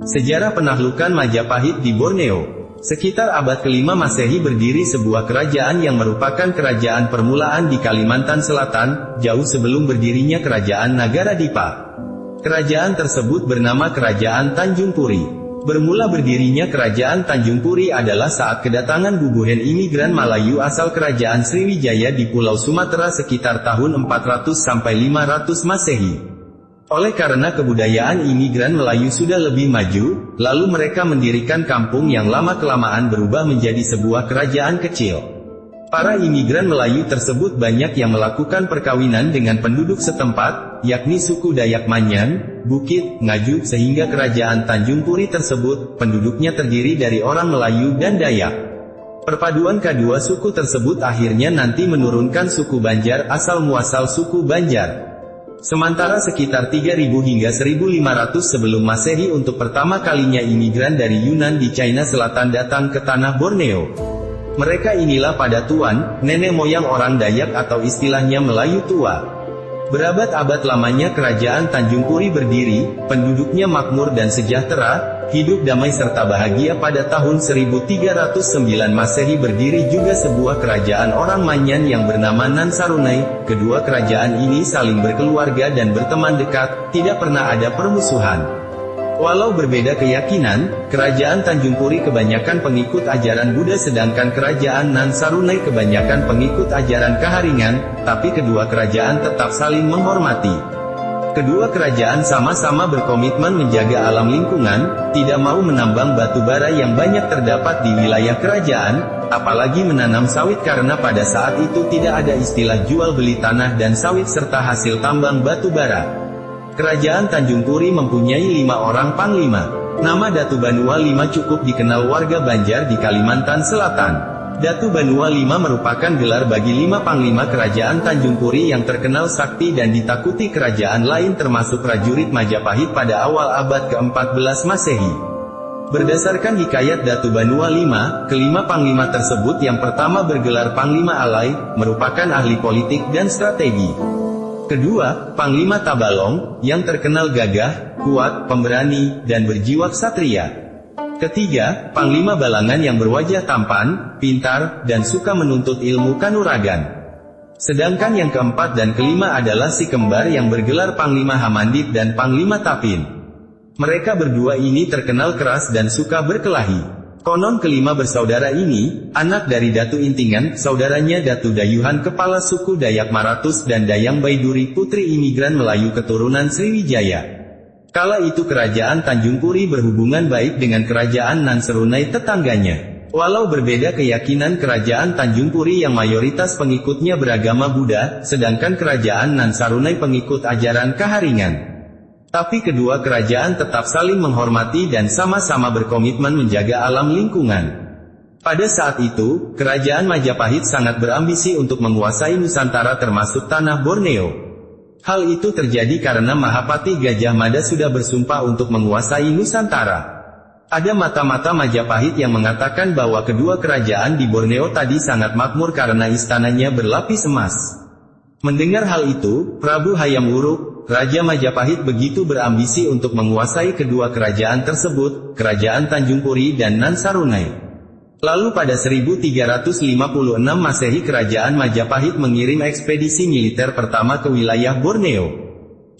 Sejarah penaklukan Majapahit di Borneo. Sekitar abad ke-5 Masehi berdiri sebuah kerajaan yang merupakan kerajaan permulaan di Kalimantan Selatan, jauh sebelum berdirinya kerajaan Nagara Dipa. Kerajaan tersebut bernama Kerajaan Tanjung Puri. Bermula berdirinya Kerajaan Tanjung Puri adalah saat kedatangan bubuhan imigran Melayu asal Kerajaan Sriwijaya di Pulau Sumatera sekitar tahun 400 sampai 500 Masehi. Oleh karena kebudayaan imigran Melayu sudah lebih maju, lalu mereka mendirikan kampung yang lama-kelamaan berubah menjadi sebuah kerajaan kecil. Para imigran Melayu tersebut banyak yang melakukan perkawinan dengan penduduk setempat, yakni suku Dayak Manyan, Bukit, Ngaju, sehingga kerajaan Tanjung Puri tersebut, penduduknya terdiri dari orang Melayu dan Dayak. Perpaduan kedua suku tersebut akhirnya nanti menurunkan suku Banjar asal muasal suku Banjar. Sementara sekitar 3000 hingga 1500 sebelum Masehi untuk pertama kalinya imigran dari Yunan di China Selatan datang ke tanah Borneo. Mereka inilah pada tuan, nenek moyang orang Dayak atau istilahnya Melayu tua. Berabad-abad lamanya kerajaan Tanjung Puri berdiri, penduduknya makmur dan sejahtera, hidup damai serta bahagia. Pada tahun 1309 Masehi berdiri juga sebuah kerajaan orang Manyan yang bernama Nansarunai. Kedua kerajaan ini saling berkeluarga dan berteman dekat, tidak pernah ada permusuhan. Walau berbeda keyakinan, kerajaan Tanjung Puri kebanyakan pengikut ajaran Buddha sedangkan kerajaan Nansarunai kebanyakan pengikut ajaran Kaharingan, tapi kedua kerajaan tetap saling menghormati. Kedua kerajaan sama-sama berkomitmen menjaga alam lingkungan, tidak mau menambang batu bara yang banyak terdapat di wilayah kerajaan, apalagi menanam sawit karena pada saat itu tidak ada istilah jual beli tanah dan sawit serta hasil tambang batu bara. Kerajaan Tanjung Puri mempunyai 5 orang panglima. Nama Datu Banua V cukup dikenal warga Banjar di Kalimantan Selatan. Datu Banua V merupakan gelar bagi 5 panglima kerajaan Tanjung Puri yang terkenal sakti dan ditakuti kerajaan lain termasuk prajurit Majapahit pada awal abad ke-14 Masehi. Berdasarkan hikayat Datu Banua V, kelima panglima tersebut yang pertama bergelar Panglima Alai, merupakan ahli politik dan strategi. Kedua, Panglima Tabalong, yang terkenal gagah, kuat, pemberani, dan berjiwa ksatria. Ketiga, Panglima Balangan yang berwajah tampan, pintar, dan suka menuntut ilmu kanuragan. Sedangkan yang keempat dan kelima adalah si kembar yang bergelar Panglima Hamandit dan Panglima Tapin. Mereka berdua ini terkenal keras dan suka berkelahi. Konon kelima bersaudara ini, anak dari Datu Intingan, saudaranya Datu Dayuhan kepala suku Dayak Maratus dan Dayang Baiduri putri imigran Melayu keturunan Sriwijaya. Kala itu kerajaan Tanjung Puri berhubungan baik dengan kerajaan Nansarunai tetangganya. Walau berbeda keyakinan kerajaan Tanjung Puri yang mayoritas pengikutnya beragama Buddha, sedangkan kerajaan Nansarunai pengikut ajaran Kaharingan. Tapi kedua kerajaan tetap saling menghormati dan sama-sama berkomitmen menjaga alam lingkungan. Pada saat itu, kerajaan Majapahit sangat berambisi untuk menguasai Nusantara termasuk tanah Borneo. Hal itu terjadi karena Mahapati Gajah Mada sudah bersumpah untuk menguasai Nusantara. Ada mata-mata Majapahit yang mengatakan bahwa kedua kerajaan di Borneo tadi sangat makmur karena istananya berlapis emas. Mendengar hal itu, Prabu Hayam Wuruk, Raja Majapahit begitu berambisi untuk menguasai kedua kerajaan tersebut, kerajaan Tanjung Puri dan Nansarunai. Lalu pada 1356 Masehi kerajaan Majapahit mengirim ekspedisi militer pertama ke wilayah Borneo.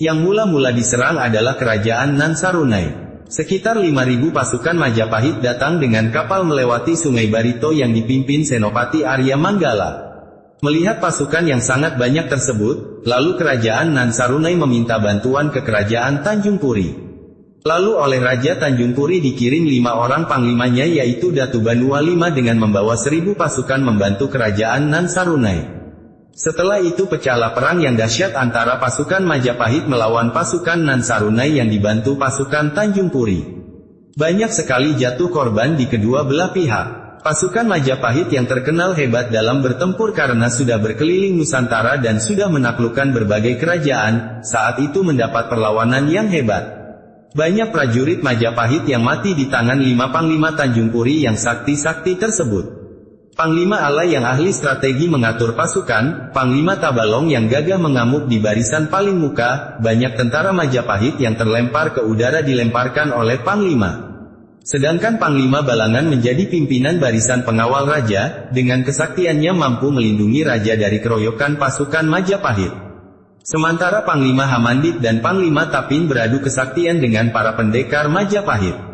Yang mula-mula diserang adalah kerajaan Nansarunai. Sekitar 5.000 pasukan Majapahit datang dengan kapal melewati Sungai Barito yang dipimpin Senopati Arya Manggala. Melihat pasukan yang sangat banyak tersebut, lalu kerajaan Nansarunai meminta bantuan ke kerajaan Tanjung Puri. Lalu oleh Raja Tanjung Puri dikirim 5 orang panglimanya yaitu Datu Banua V dengan membawa 1000 pasukan membantu kerajaan Nansarunai. Setelah itu pecahlah perang yang dahsyat antara pasukan Majapahit melawan pasukan Nansarunai yang dibantu pasukan Tanjung Puri. Banyak sekali jatuh korban di kedua belah pihak. Pasukan Majapahit yang terkenal hebat dalam bertempur karena sudah berkeliling Nusantara dan sudah menaklukkan berbagai kerajaan, saat itu mendapat perlawanan yang hebat. Banyak prajurit Majapahit yang mati di tangan 5 panglima Tanjung Puri yang sakti-sakti tersebut. Panglima Alai yang ahli strategi mengatur pasukan, Panglima Tabalong yang gagah mengamuk di barisan paling muka, banyak tentara Majapahit yang terlempar ke udara dilemparkan oleh Panglima. Sedangkan Panglima Balangan menjadi pimpinan barisan pengawal raja, dengan kesaktiannya mampu melindungi raja dari keroyokan pasukan Majapahit. Sementara Panglima Hamandit dan Panglima Tapin beradu kesaktian dengan para pendekar Majapahit.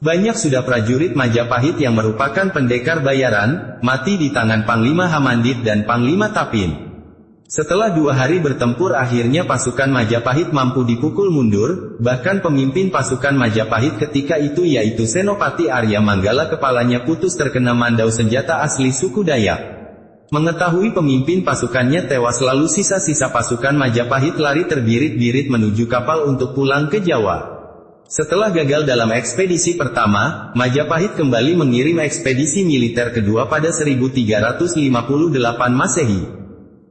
Banyak sudah prajurit Majapahit yang merupakan pendekar bayaran, mati di tangan Panglima Hamandit dan Panglima Tapin. Setelah 2 hari bertempur akhirnya pasukan Majapahit mampu dipukul mundur, bahkan pemimpin pasukan Majapahit ketika itu yaitu Senopati Arya Manggala kepalanya putus terkena mandau senjata asli suku Dayak. Mengetahui pemimpin pasukannya tewas lalu sisa-sisa pasukan Majapahit lari terbirit-birit menuju kapal untuk pulang ke Jawa. Setelah gagal dalam ekspedisi pertama, Majapahit kembali mengirim ekspedisi militer kedua pada 1358 Masehi.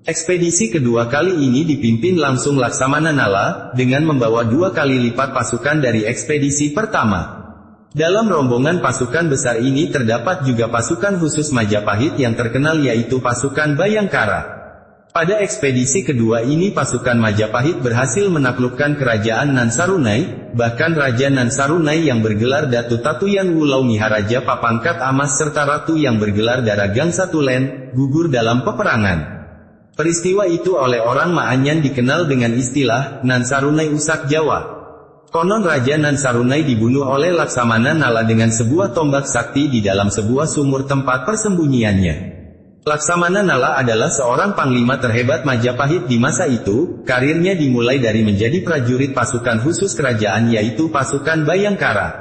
Ekspedisi kedua kali ini dipimpin langsung Laksamana Nala, dengan membawa 2 kali lipat pasukan dari ekspedisi pertama. Dalam rombongan pasukan besar ini terdapat juga pasukan khusus Majapahit yang terkenal yaitu pasukan Bayangkara. Pada ekspedisi kedua ini pasukan Majapahit berhasil menaklukkan kerajaan Nansarunai, bahkan Raja Nansarunai yang bergelar Datu Tatuyan Wulau Miharaja Papangkat Amas serta Ratu yang bergelar Dara Gangsa Tulen, gugur dalam peperangan. Peristiwa itu oleh orang Maanyan dikenal dengan istilah, Nansarunai Usak Jawa. Konon Raja Nansarunai dibunuh oleh Laksamana Nala dengan sebuah tombak sakti di dalam sebuah sumur tempat persembunyiannya. Laksamana Nala adalah seorang panglima terhebat Majapahit di masa itu, karirnya dimulai dari menjadi prajurit pasukan khusus kerajaan yaitu pasukan Bayangkara.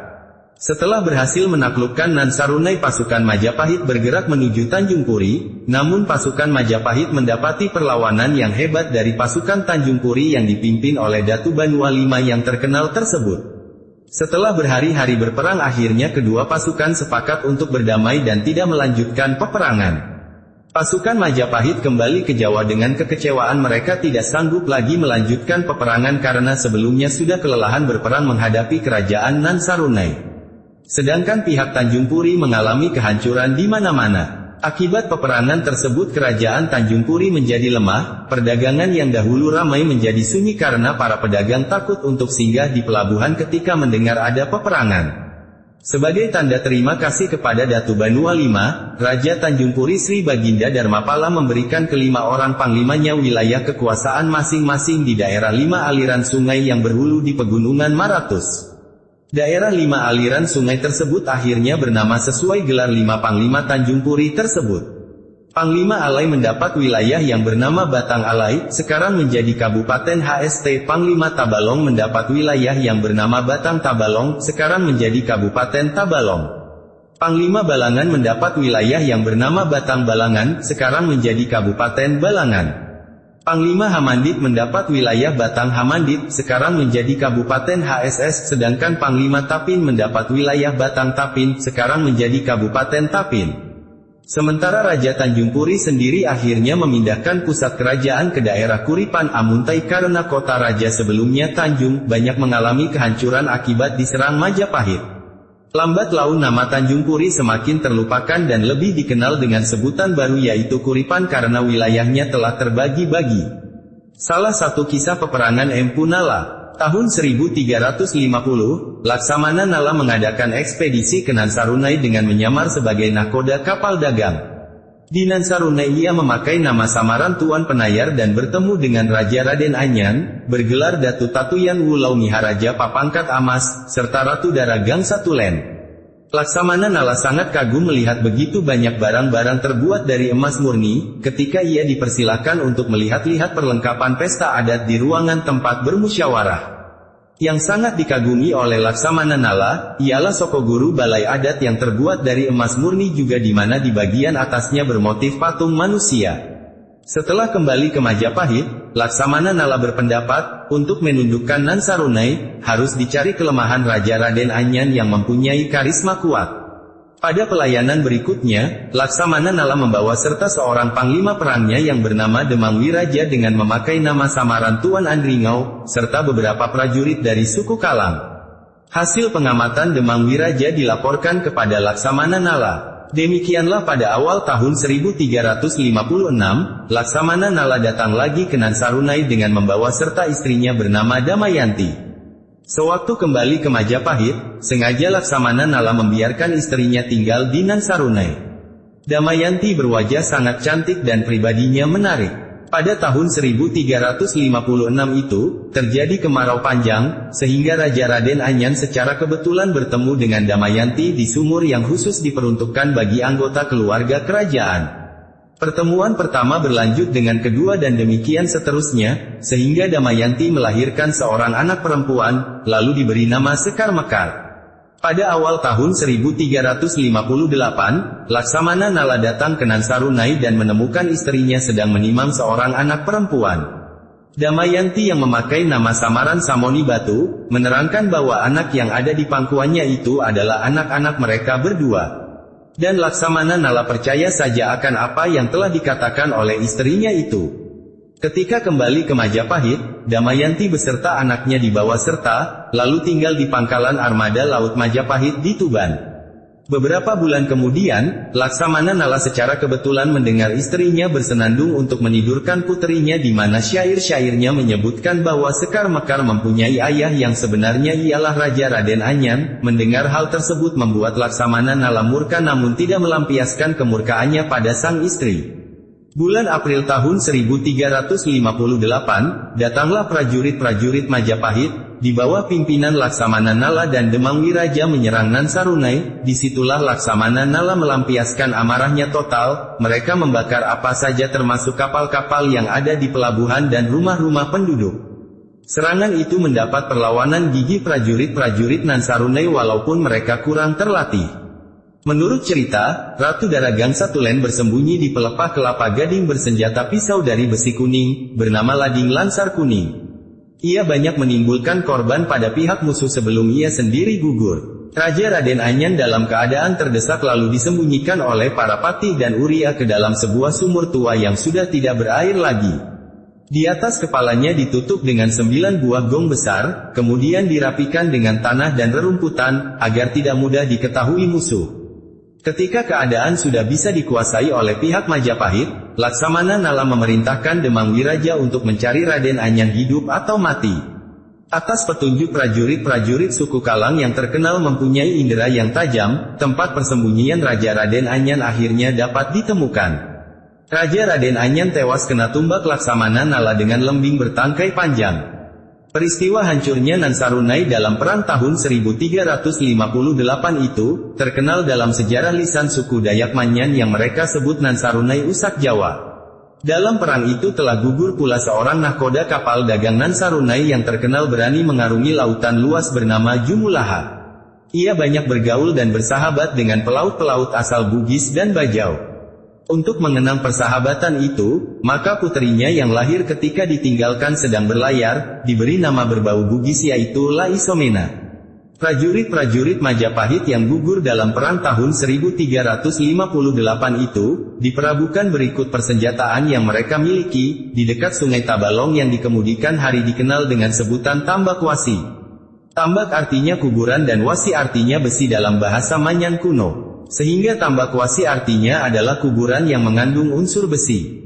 Setelah berhasil menaklukkan Nansarunai pasukan Majapahit bergerak menuju Tanjung Puri, namun pasukan Majapahit mendapati perlawanan yang hebat dari pasukan Tanjung Puri yang dipimpin oleh Datu Banua V yang terkenal tersebut. Setelah berhari-hari berperang akhirnya kedua pasukan sepakat untuk berdamai dan tidak melanjutkan peperangan. Pasukan Majapahit kembali ke Jawa dengan kekecewaan mereka tidak sanggup lagi melanjutkan peperangan karena sebelumnya sudah kelelahan berperang menghadapi kerajaan Nansarunai. Sedangkan pihak Tanjung Puri mengalami kehancuran di mana-mana. Akibat peperangan tersebut kerajaan Tanjung Puri menjadi lemah, perdagangan yang dahulu ramai menjadi sunyi karena para pedagang takut untuk singgah di pelabuhan ketika mendengar ada peperangan. Sebagai tanda terima kasih kepada Datu Banua V, Raja Tanjung Puri Sri Baginda Dharmapala memberikan kelima orang panglimanya wilayah kekuasaan masing-masing di daerah 5 aliran sungai yang berhulu di Pegunungan Maratus. Daerah 5 aliran sungai tersebut akhirnya bernama sesuai gelar 5 Panglima Tanjung Puri tersebut. Panglima Alai mendapat wilayah yang bernama Batang Alai, sekarang menjadi Kabupaten HST. Panglima Tabalong mendapat wilayah yang bernama Batang Tabalong, sekarang menjadi Kabupaten Tabalong. Panglima Balangan mendapat wilayah yang bernama Batang Balangan, sekarang menjadi Kabupaten Balangan. Panglima Hamandit mendapat wilayah Batang Hamandit, sekarang menjadi Kabupaten HSS, sedangkan Panglima Tapin mendapat wilayah Batang Tapin, sekarang menjadi Kabupaten Tapin. Sementara Raja Tanjung Puri sendiri akhirnya memindahkan pusat kerajaan ke daerah Kuripan Amuntai karena kota raja sebelumnya Tanjung banyak mengalami kehancuran akibat diserang Majapahit. Lambat laun nama Tanjung Puri semakin terlupakan dan lebih dikenal dengan sebutan baru yaitu Kuripan karena wilayahnya telah terbagi-bagi. Salah satu kisah peperangan Empu Nala. Tahun 1350, Laksamana Nala mengadakan ekspedisi ke Nansarunai dengan menyamar sebagai nahkoda kapal dagang. Di Nansarunai ia memakai nama samaran Tuan Penayar dan bertemu dengan Raja Raden Anyan, bergelar Datu Tatuyan Wulau Miharaja Papangkat Amas, serta Ratu Dara Gangsa Tulen. Laksamana Nala sangat kagum melihat begitu banyak barang-barang terbuat dari emas murni, ketika ia dipersilakan untuk melihat-lihat perlengkapan pesta adat di ruangan tempat bermusyawarah. Yang sangat dikagumi oleh Laksamana Nala, ialah Sokoguru balai adat yang terbuat dari emas murni juga di mana di bagian atasnya bermotif patung manusia. Setelah kembali ke Majapahit, Laksamana Nala berpendapat, untuk menundukkan Nansarunai, harus dicari kelemahan Raja Raden Anyan yang mempunyai karisma kuat. Pada pelayanan berikutnya, Laksamana Nala membawa serta seorang panglima perangnya yang bernama Demang Wiraja dengan memakai nama samaran Tuan Andringau, serta beberapa prajurit dari suku Kalang. Hasil pengamatan Demang Wiraja dilaporkan kepada Laksamana Nala. Demikianlah pada awal tahun 1356, Laksamana Nala datang lagi ke Nansarunai dengan membawa serta istrinya bernama Damayanti. Sewaktu kembali ke Majapahit, sengaja Laksamana Nala membiarkan istrinya tinggal di Nansarunai. Damayanti berwajah sangat cantik dan pribadinya menarik. Pada tahun 1356 itu, terjadi kemarau panjang, sehingga Raja Raden Anyan secara kebetulan bertemu dengan Damayanti di sumur yang khusus diperuntukkan bagi anggota keluarga kerajaan. Pertemuan pertama berlanjut dengan kedua dan demikian seterusnya, sehingga Damayanti melahirkan seorang anak perempuan, lalu diberi nama Sekar Mekar. Pada awal tahun 1358, Laksamana Nala datang ke Nansarunai dan menemukan istrinya sedang menimang seorang anak perempuan. Damayanti yang memakai nama samaran Samoni Batu, menerangkan bahwa anak yang ada di pangkuannya itu adalah anak-anak mereka berdua. Dan Laksamana Nala percaya saja akan apa yang telah dikatakan oleh istrinya itu. Ketika kembali ke Majapahit, Damayanti beserta anaknya dibawa serta, lalu tinggal di pangkalan armada Laut Majapahit di Tuban. Beberapa bulan kemudian, Laksamana Nala secara kebetulan mendengar istrinya bersenandung untuk menidurkan puterinya di mana syair-syairnya menyebutkan bahwa Sekar Mekar mempunyai ayah yang sebenarnya ialah Raja Raden Anyan. Mendengar hal tersebut membuat Laksamana Nala murka namun tidak melampiaskan kemurkaannya pada sang istri. Bulan April tahun 1358, datanglah prajurit-prajurit Majapahit, di bawah pimpinan Laksamana Nala dan Demang Wiraja menyerang Nansarunai. Disitulah Laksamana Nala melampiaskan amarahnya total, mereka membakar apa saja termasuk kapal-kapal yang ada di pelabuhan dan rumah-rumah penduduk. Serangan itu mendapat perlawanan gigih prajurit-prajurit Nansarunai walaupun mereka kurang terlatih. Menurut cerita, Ratu Daragang Satulen bersembunyi di pelepah kelapa gading bersenjata pisau dari besi kuning, bernama Lading Lansar Kuning. Ia banyak menimbulkan korban pada pihak musuh sebelum ia sendiri gugur. Raja Raden Anyan dalam keadaan terdesak lalu disembunyikan oleh para patih dan Uria ke dalam sebuah sumur tua yang sudah tidak berair lagi. Di atas kepalanya ditutup dengan 9 buah gong besar, kemudian dirapikan dengan tanah dan rerumputan, agar tidak mudah diketahui musuh. Ketika keadaan sudah bisa dikuasai oleh pihak Majapahit, Laksamana Nala memerintahkan Demang Wiraja untuk mencari Raden Anyan hidup atau mati. Atas petunjuk prajurit-prajurit suku Kalang yang terkenal mempunyai indera yang tajam, tempat persembunyian Raja Raden Anyan akhirnya dapat ditemukan. Raja Raden Anyan tewas kena tumbak Laksamana Nala dengan lembing bertangkai panjang. Peristiwa hancurnya Nansarunai dalam perang tahun 1358 itu, terkenal dalam sejarah lisan suku Dayak Manyan yang mereka sebut Nansarunai Usak Jawa. Dalam perang itu telah gugur pula seorang nahkoda kapal dagang Nansarunai yang terkenal berani mengarungi lautan luas bernama Jumulaha. Ia banyak bergaul dan bersahabat dengan pelaut-pelaut asal Bugis dan Bajau. Untuk mengenang persahabatan itu, maka puterinya yang lahir ketika ditinggalkan sedang berlayar, diberi nama berbau Bugis yaitu Laisomena. Prajurit-prajurit Majapahit yang gugur dalam perang tahun 1358 itu, diperabukan berikut persenjataan yang mereka miliki, di dekat sungai Tabalong yang dikemudikan hari dikenal dengan sebutan Tambak Wasi. Tambak artinya kuburan dan wasi artinya besi dalam bahasa Manyan kuno. Sehingga Tambak Wasi artinya adalah kuburan yang mengandung unsur besi.